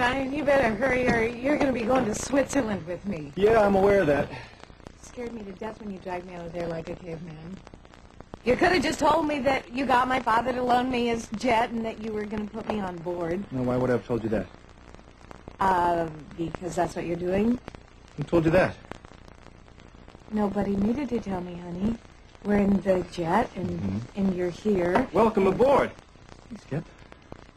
Brian, you better hurry or you're going to be going to Switzerland with me. Yeah, I'm aware of that. You scared me to death when you dragged me out of there like a caveman. You could have just told me that you got my father to loan me his jet and that you were going to put me on board. No, why would I have told you that? Because that's what you're doing. Who told you that? Nobody needed to tell me, honey. We're in the jet, and you're here. Welcome aboard. Skip.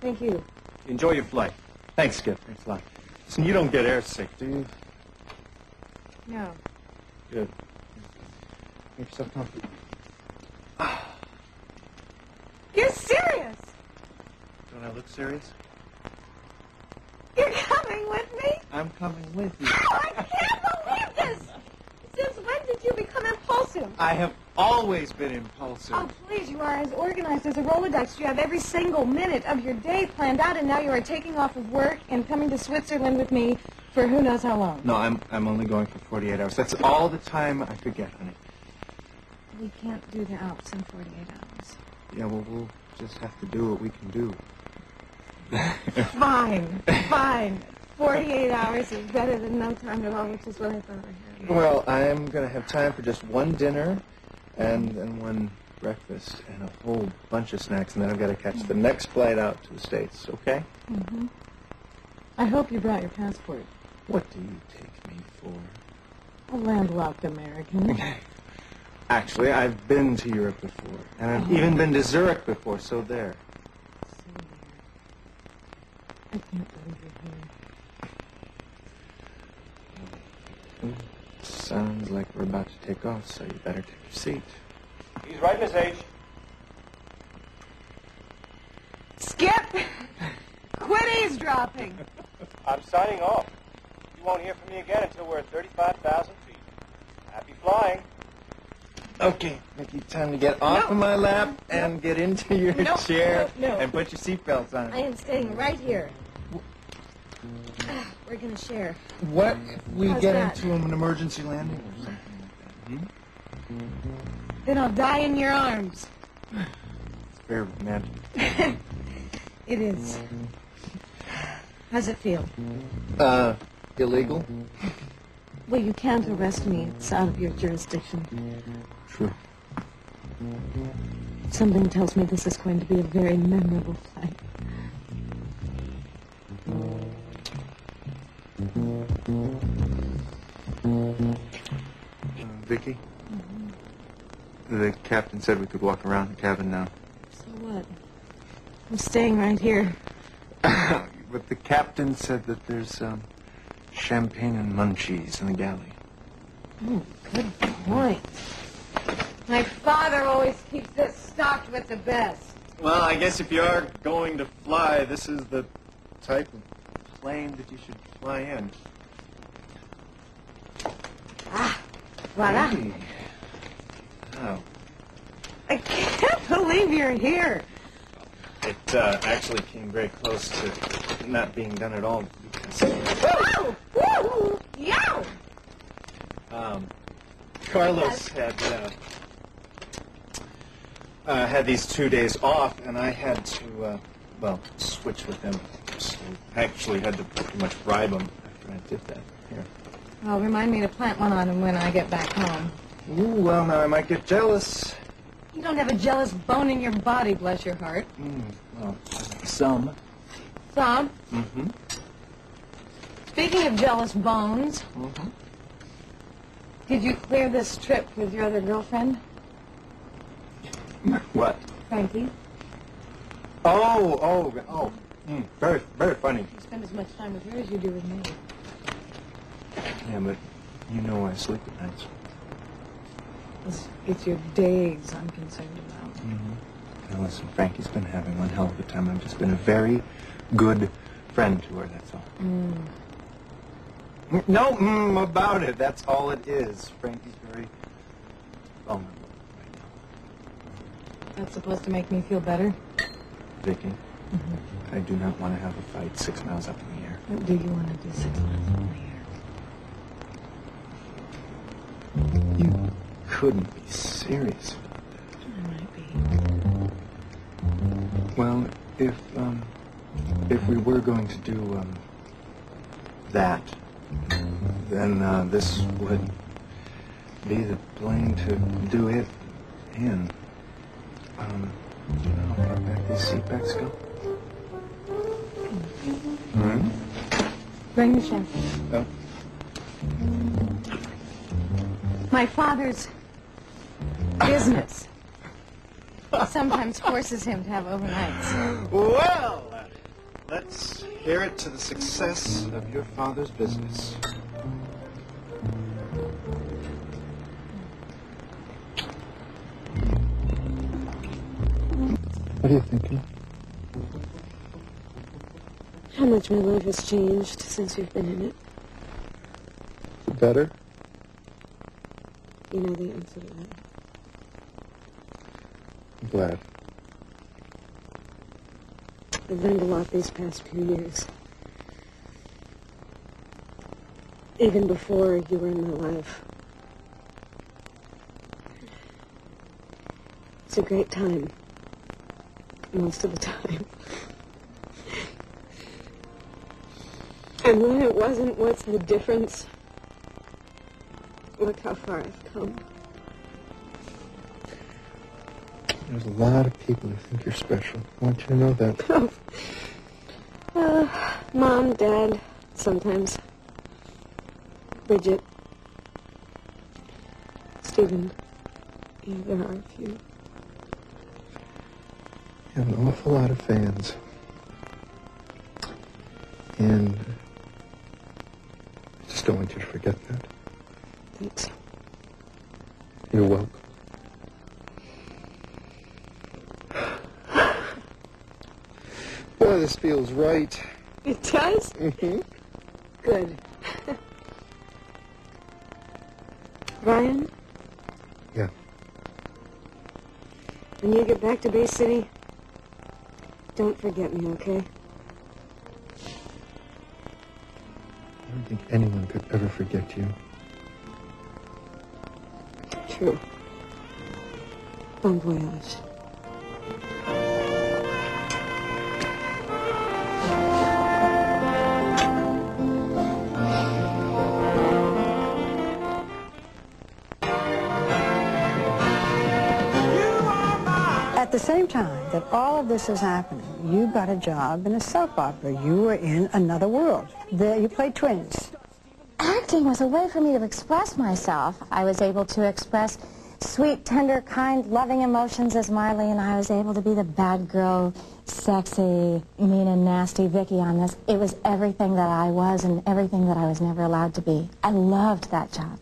Thank you. Enjoy your flight. Thanks, Skip. Thanks a lot. Listen, you don't get airsick, do you? No. Good. Make yourself comfortable. You're serious? Don't I look serious? You're coming with me? I'm coming with you. Oh, I can't believe this! Since when did you become impulsive? I have always been impulsive. Oh, please, you are as organized as a Rolodex. You have every single minute of your day planned out, and now you are taking off of work and coming to Switzerland with me for who knows how long. No, I'm only going for 48 hours. That's all the time I could get, honey. We can't do the Alps in 48 hours. Yeah, well, we'll just have to do what we can do. Fine, fine. 48 hours is better than no time at all, which is what I thought I had. Well, I'm going to have time for just one dinner and one breakfast and a whole bunch of snacks, and then I've got to catch the next flight out to the States, okay? Mm-hmm. I hope you brought your passport. What do you take me for? A landlocked American. Actually, I've been to Europe before, and I've even been to Zurich before, so there. I can't believe you're here. Sounds like we're about to take off, so you better take your seat. He's right, Miss H. Skip! Quit eavesdropping! I'm signing off. You won't hear from me again until we're at 35,000 feet. Happy flying. Okay, Vicky, time to get off of my lap and get into your chair and put your seatbelts on. I am staying right here. We're going to share. What if we How's get that? into an emergency landing or something like that? Then I'll die in your arms. It's very romantic. It is. How's it feel? Illegal? Well, you can't arrest me. It's out of your jurisdiction. True. Something tells me this is going to be a very memorable flight. Vicky? The captain said we could walk around the cabin now. So what? I'm staying right here. But the captain said that there's champagne and munchies in the galley. Oh, good point. My father always keeps it stocked with the best. Well, I guess if you are going to fly, this is the type of plane that you should fly in. Ah, voila. Hey. Oh. I can't believe you're here. It actually came very close to not being done at all because Whoa! Woo! Yow! Carlos had these 2 days off, and I had to switch with him. So I actually had to pretty much bribe him after I did that. Here. Well, remind me to plant one on him when I get back home. Ooh, well, now I might get jealous. You don't have a jealous bone in your body, bless your heart. Well, some. Some? Mm-hmm. Speaking of jealous bones, Mm-hmm. did you clear this trip with your other girlfriend, What? Frankie? Oh. Very, very funny. You spend as much time with her as you do with me. Yeah, but you know I sleep at nights. It's your days I'm concerned about. Mm-hmm. Now listen, Frankie's been having one hell of a time. I've just been a very good friend to her, that's all. No about it. That's all it is. Frankie's very vulnerable right now. That's supposed to make me feel better? Vicky, I do not want to have a fight 6 miles up in the air. What do you want to do 6 miles in the air? You couldn't be serious about that. I might be. Well, if we were going to do that, then this would be the plane to do it in. How far back these seat backs go? Bring the champagne. Oh. My father's business sometimes forces him to have overnights. Well, let's hear it to the success of your father's business. What are you thinking? How much my life has changed since we've been in it. Better? You know the answer to that. I'm glad. I've learned a lot these past few years. Even before you were in my life. It's a great time. Most of the time. And when it wasn't, what's the difference? Look how far I've come. There's a lot of people who think you're special. I want you to know that. Mom, Dad, sometimes. Bridget. Stephen. Yeah, there are a few. You have an awful lot of fans. And I just don't want you to forget that. Thanks. You're welcome. Boy, this feels right. It does? Mm-hmm. Good. Ryan? Yeah. When you get back to Bay City, don't forget me, okay? I don't think anyone could ever forget you. True. Bon voyage. At the same time that all of this is happening, you got a job in a soap opera. You were in Another World. There you played twins. Acting was a way for me to express myself. I was able to express sweet, tender, kind, loving emotions as Marley, and I was able to be the bad girl, sexy, mean and nasty Vicky on this. It was everything that I was and everything that I was never allowed to be. I loved that job.